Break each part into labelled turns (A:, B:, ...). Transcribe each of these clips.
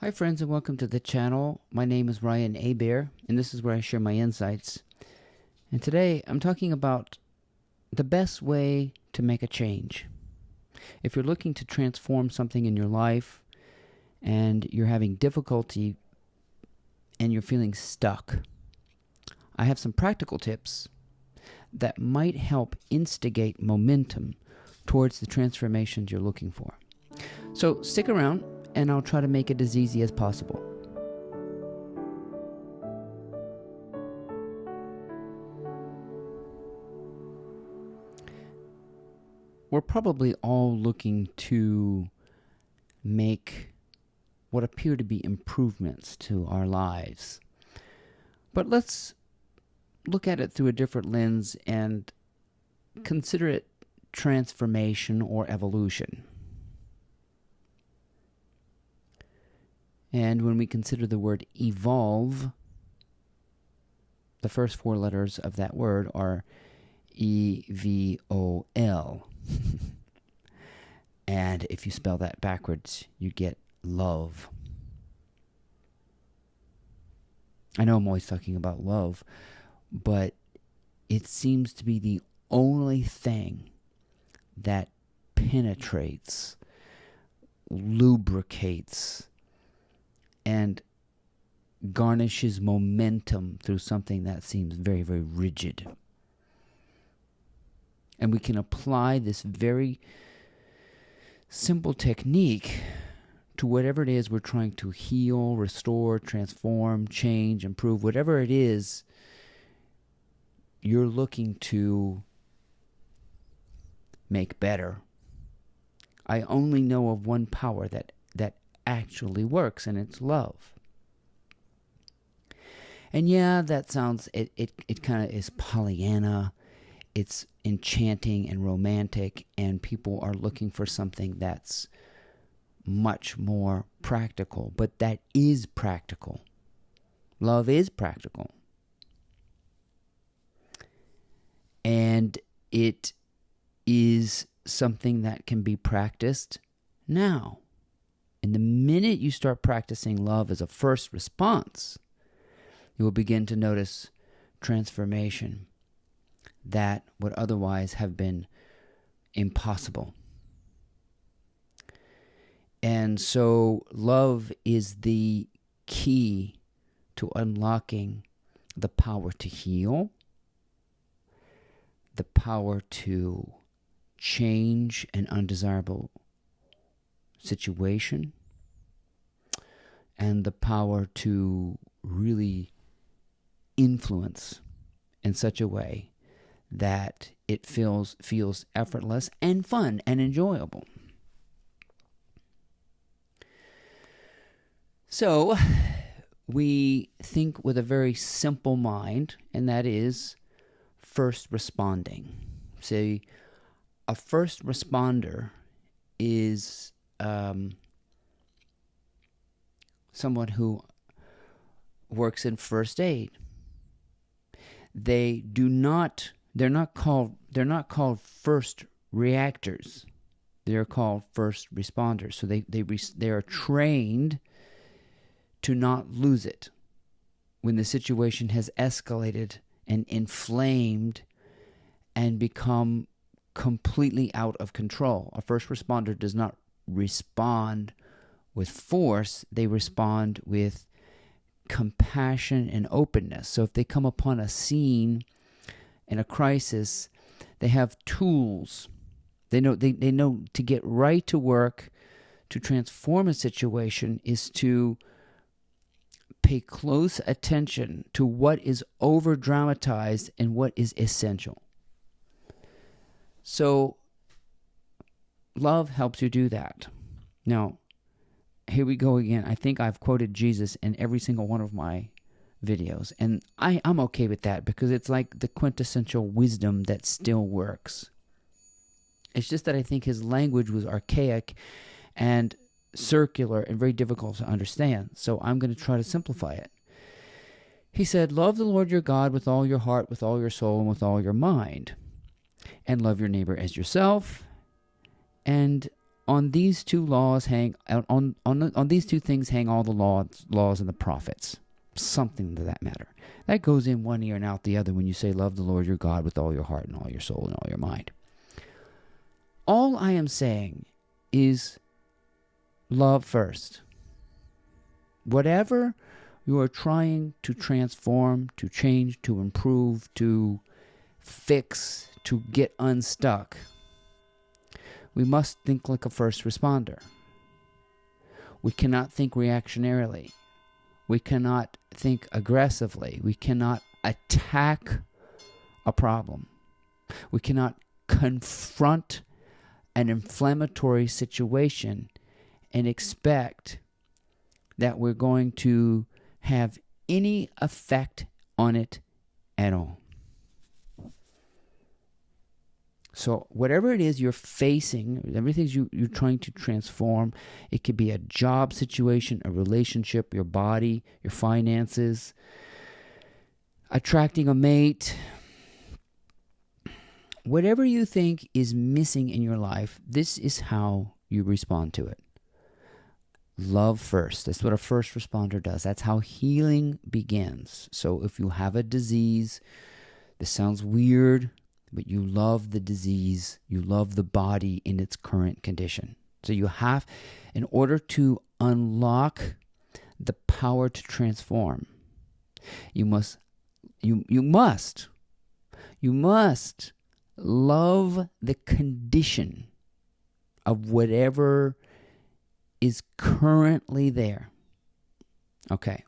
A: Hi friends and welcome to the channel. My name is Ryan Abear and this is where I share my insights. And today I'm talking about the best way to make a change. If you're looking to transform something in your life and you're having difficulty and you're feeling stuck, I have some practical tips that might help instigate momentum towards the transformations you're looking for. So stick around and I'll try to make it as easy as possible. We're probably all looking to make what appear to be improvements to our lives. But let's look at it through a different lens and consider it transformation or evolution. And when we consider the word evolve, the first four letters of that word are E-V-O-L. And if you spell that backwards, you get love. I know I'm always talking about love, but it seems to be the only thing that penetrates, lubricates, and garnishes momentum through something that seems very, very rigid. And we can apply this very simple technique to whatever it is we're trying to heal, restore, transform, change, improve, whatever it is you're looking to make better. I only know of one power that actually works, and it's love. And yeah, that sounds, it kind of is Pollyanna. It's enchanting and romantic, and people are looking for something that's much more practical. But that is practical. Love is practical. And it is something that can be practiced now. And the minute you start practicing love as a first response, you will begin to notice transformation that would otherwise have been impossible. And so love is the key to unlocking the power to heal, the power to change an undesirable situation, and the power to really influence in such a way that it feels effortless and fun and enjoyable. So we think with a very simple mind, and that is first responding. See, a first responder is someone who works in first aid. They're not called first reactors. They're called first responders. So they are trained to not lose it when the situation has escalated and inflamed and become completely out of control. A first responder does not respond with force. They respond with compassion and openness. So if they come upon a scene in a crisis, they have tools. They know to get right to work, to transform a situation, is to pay close attention to what is over dramatized and what is essential. So love helps you do that. Now, here we go again. I think I've quoted Jesus in every single one of my videos, and I'm okay with that because it's like the quintessential wisdom that still works. It's just that I think his language was archaic and circular and very difficult to understand, so I'm going to try to simplify it. He said, love the Lord your God with all your heart, with all your soul, and with all your mind, and love your neighbor as yourself, and on these two laws hang on these two things hang all the laws and the prophets. Something to that matter. That goes in one ear and out the other when you say love the Lord your God with all your heart and all your soul and all your mind. All I am saying is love first. Whatever you are trying to transform, to change, to improve, to fix, to get unstuck, we must think like a first responder. We cannot think reactionarily. We cannot think aggressively. We cannot attack a problem. We cannot confront an inflammatory situation and expect that we're going to have any effect on it at all. So whatever it is you're facing, everything you're trying to transform, it could be a job situation, a relationship, your body, your finances, attracting a mate. Whatever you think is missing in your life, this is how you respond to it. Love first. That's what a first responder does. That's how healing begins. So if you have a disease, this sounds weird, but you love the disease, you love the body in its current condition. So you have, in order to unlock the power to transform, you must love the condition of whatever is currently there. Okay.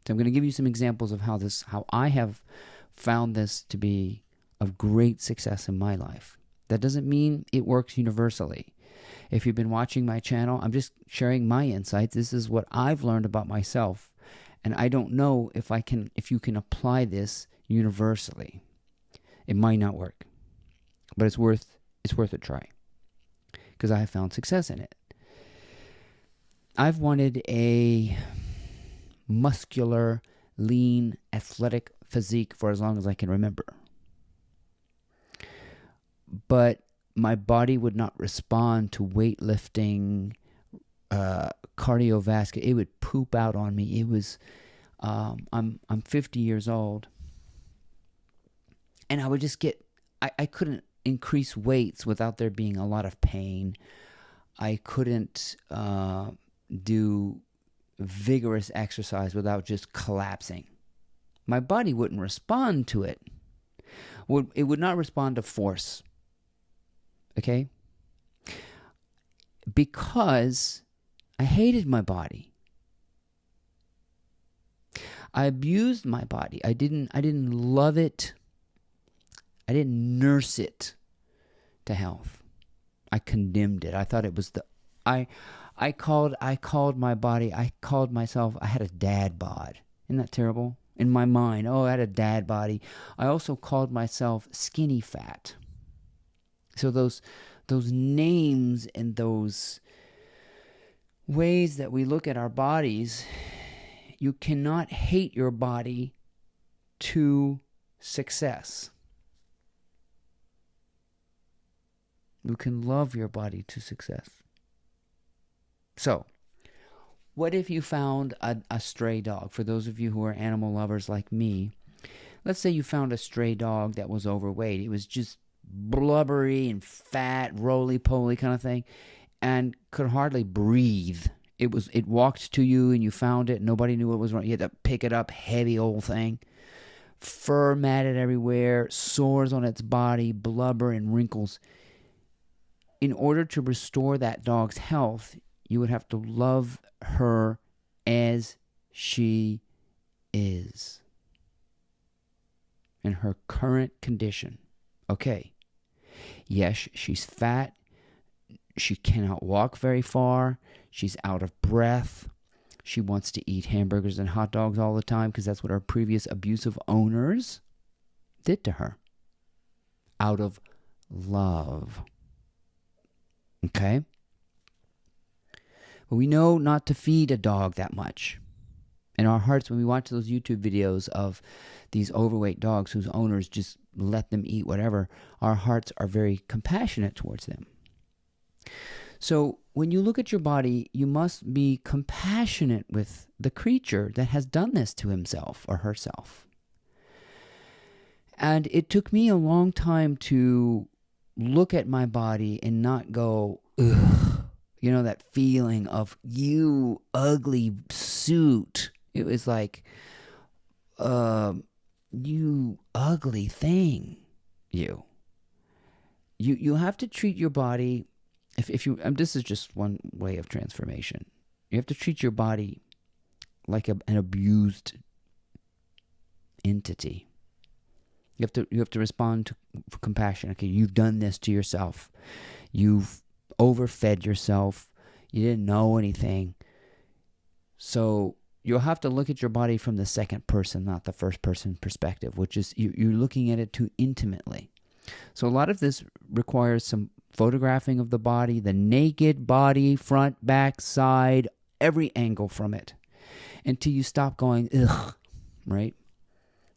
A: So I'm going to give you some examples of how I have found this to be of great success in my life. That doesn't mean it works universally. If you've been watching my channel, I'm just sharing my insights. This is what I've learned about myself, and I don't know if you can apply this universally. It might not work, but it's worth a try because I have found success in it. I've wanted a muscular, lean, athletic physique for as long as I can remember. But my body would not respond to weightlifting, cardiovascular. It would poop out on me. It was, I'm 50 years old, and I would just I couldn't increase weights without there being a lot of pain. I couldn't do vigorous exercise without just collapsing. My body wouldn't respond to it. It would not respond to force. Okay? Because I hated my body. I abused my body. I didn't love it. I didn't nurse it to health. I condemned it. I thought it was I called my body, I called myself, I had a dad bod. Isn't that terrible? In my mind, I had a dad body. I also called myself skinny fat. So those names and those ways that we look at our bodies, you cannot hate your body to success. You can love your body to success. So, what if you found a stray dog? For those of you who are animal lovers like me, let's say you found a stray dog that was overweight. It was just blubbery and fat, roly-poly kind of thing, and could hardly breathe. It walked to you and you found it. Nobody knew what was wrong. You had to pick it up, heavy old thing. Fur matted everywhere, sores on its body, blubber and wrinkles. In order to restore that dog's health, you would have to love her as she is in her current condition. Okay. Yes, she's fat. She cannot walk very far. She's out of breath. She wants to eat hamburgers and hot dogs all the time because that's what her previous abusive owners did to her. Out of love. Okay? But we know not to feed a dog that much. In our hearts, when we watch those YouTube videos of these overweight dogs whose owners just let them eat whatever, our hearts are very compassionate towards them. So when you look at your body, you must be compassionate with the creature that has done this to himself or herself. And it took me a long time to look at my body and not go, ugh, you know, that feeling of, you ugly suit. It was like, you ugly thing, you have to treat your body, if you, this is just one way of transformation. You have to treat your body like an abused entity. You have to respond to compassion. Okay, you've done this to yourself. You've overfed yourself. You didn't know anything. So you'll have to look at your body from the second person, not the first person perspective, which is you're looking at it too intimately. So a lot of this requires some photographing of the body, the naked body, front, back, side, every angle from it, until you stop going, ugh, right?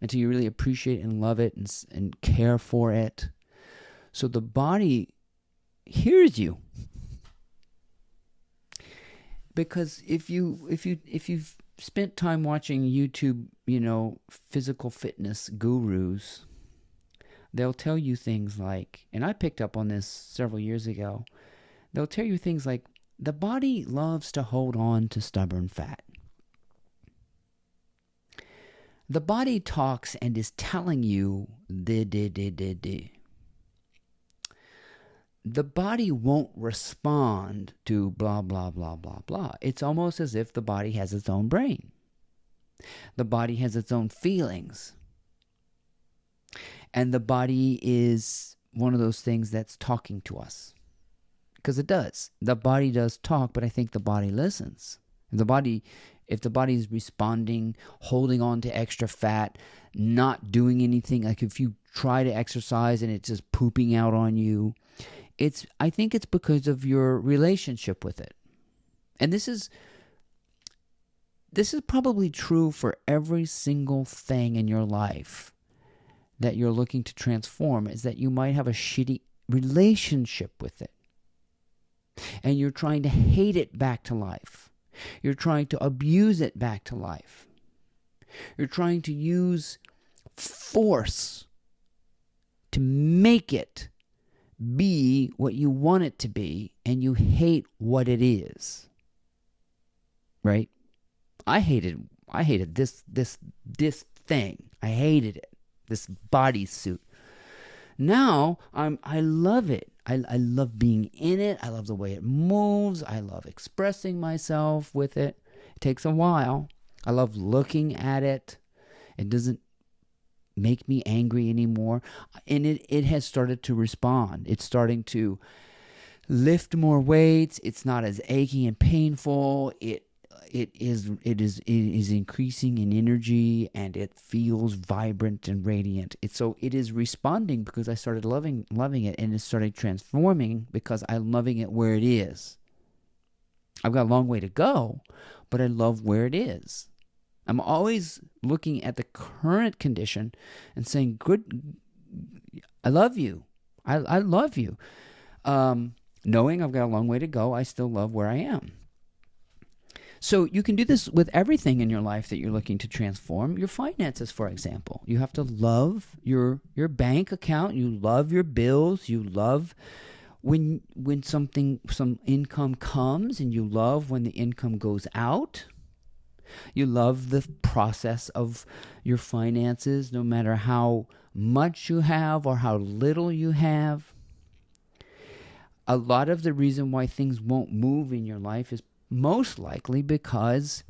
A: Until you really appreciate and love it and care for it. So the body hears you. Because if you've spent time watching YouTube, physical fitness gurus, they'll tell you things like, and I picked up on this several years ago, they'll tell you things like, the body loves to hold on to stubborn fat. The body talks and is telling you, the body won't respond to blah, blah, blah, blah, blah. It's almost as if the body has its own brain. The body has its own feelings. And the body is one of those things that's talking to us. Because it does. The body does talk, but I think the body listens. If the body is responding, holding on to extra fat, not doing anything, like if you try to exercise and it's just pooping out on you, I think it's because of your relationship with it. And this is probably true for every single thing in your life that you're looking to transform, is that you might have a shitty relationship with it. And you're trying to hate it back to life. You're trying to abuse it back to life. You're trying to use force to make it be what you want it to be, and you hate what it is. Right? I hated this thing. I hated it. This bodysuit. Now I love it. I love being in it. I love the way it moves. I love expressing myself with it. It takes a while. I love looking at it. It doesn't make me angry anymore. And it has started to respond. It's starting to lift more weights. It's not as achy and painful. It is increasing in energy, and it feels vibrant and radiant. It is responding because I started loving it, and it started transforming because I'm loving it where it is. I've got a long way to go, but I love where it is. I'm always looking at the current condition and saying, good, I love you. I love you. Knowing I've got a long way to go, I still love where I am. So you can do this with everything in your life that you're looking to transform. Your finances, for example. You have to love your bank account. You love your bills. You love when some income comes, and you love when the income goes out. You love the process of your finances, no matter how much you have or how little you have. A lot of the reason why things won't move in your life is most likely because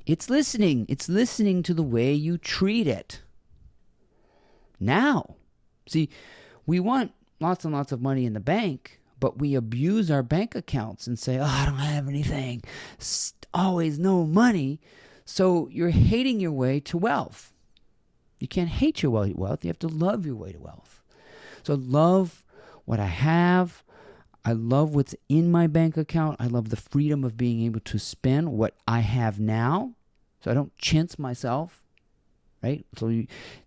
A: it's listening. It's listening to the way you treat it. Now, see, we want lots and lots of money in the bank, but we abuse our bank accounts and say, I don't have anything. Always no money. So you're hating your way to wealth. You can't hate your way to wealth. You have to love your way to wealth. So love what I have. I love what's in my bank account. I love the freedom of being able to spend what I have now, so I don't chintz myself, right? So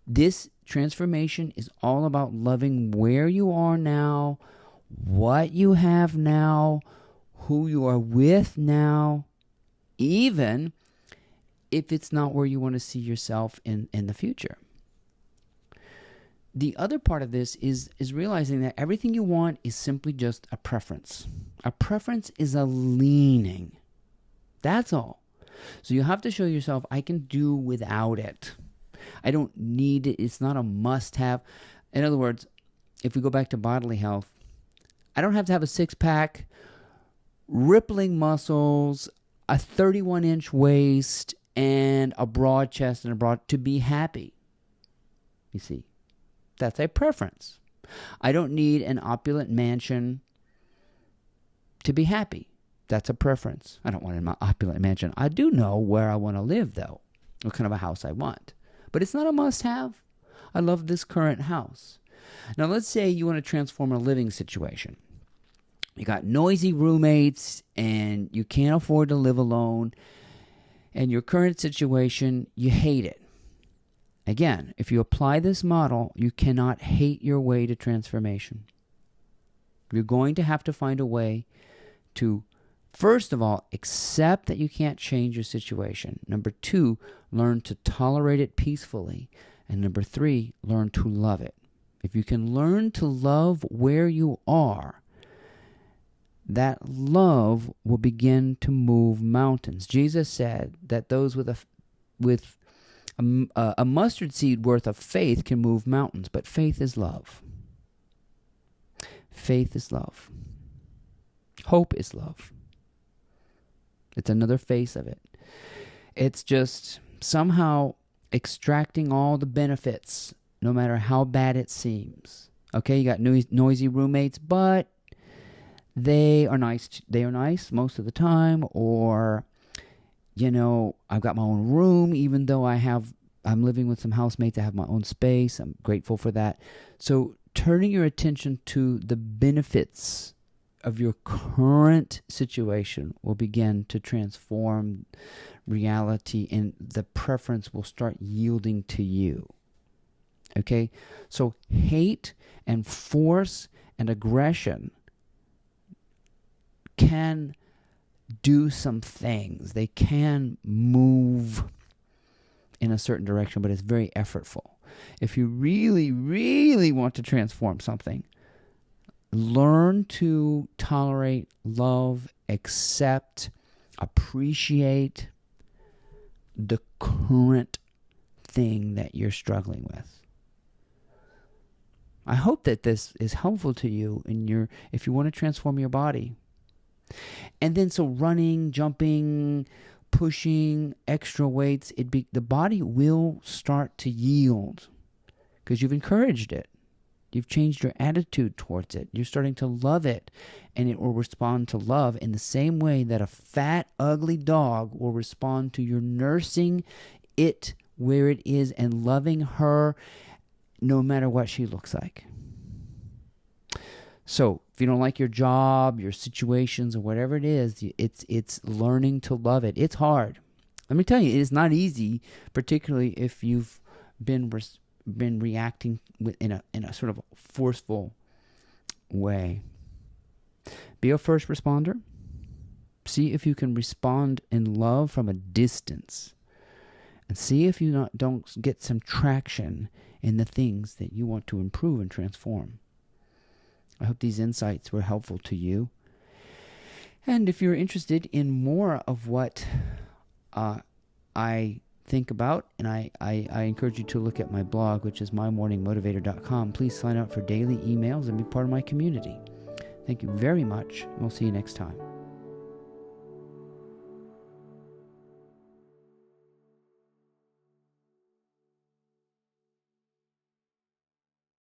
A: this transformation is all about loving where you are now, what you have now, who you are with now, even if it's not where you want to see yourself in the future. The other part of this is realizing that everything you want is simply just a preference. A preference is a leaning. That's all. So you have to show yourself, I can do without it. I don't need it. It's not a must-have. In other words, if we go back to bodily health, I don't have to have a six-pack, rippling muscles, a 31-inch waist, and a broad chest and a broad to be happy. You see, that's a preference. I don't need an opulent mansion to be happy. That's a preference. I don't want an opulent mansion. I do know where I want to live, though, what kind of a house I want. But it's not a must-have. I love this current house. Now, let's say you want to transform a living situation. You got noisy roommates, and you can't afford to live alone, and your current situation, you hate it. Again, if you apply this model, you cannot hate your way to transformation. You're going to have to find a way to, first of all, accept that you can't change your situation. Number 2, learn to tolerate it peacefully. And number 3, learn to love it. If you can learn to love where you are, that love will begin to move mountains. Jesus said that those with a mustard seed worth of faith can move mountains, but faith is love. Faith is love. Hope is love. It's another face of it. It's just somehow extracting all the benefits, no matter how bad it seems. Okay, you got noisy roommates, but they are nice. They are nice most of the time. Or, I've got my own room, even though I'm living with some housemates. I have my own space. I'm grateful for that. So turning your attention to the benefits of your current situation will begin to transform reality, and the preference will start yielding to you. Okay? So hate and force and aggression can do some things. They can move in a certain direction, but it's very effortful. If you really, really want to transform something, learn to tolerate, love, accept, appreciate the current thing that you're struggling with. I hope that this is helpful to you if you want to transform your body. And then so running, jumping, pushing, extra weights, the body will start to yield because you've encouraged it. You've changed your attitude towards it. You're starting to love it, and it will respond to love in the same way that a fat, ugly dog will respond to your nursing it where it is and loving her no matter what she looks like. So if you don't like your job, your situations, or whatever it is, it's learning to love it. It's hard. Let me tell you, it is not easy, particularly if you've been reacting in a sort of forceful way. Be a first responder. See if you can respond in love from a distance. And see if you don't get some traction in the things that you want to improve and transform. I hope these insights were helpful to you. And if you're interested in more of what I think about, and I encourage you to look at my blog, which is mymorningmotivator.com. Please sign up for daily emails and be part of my community. Thank you very much, and we'll see you next time.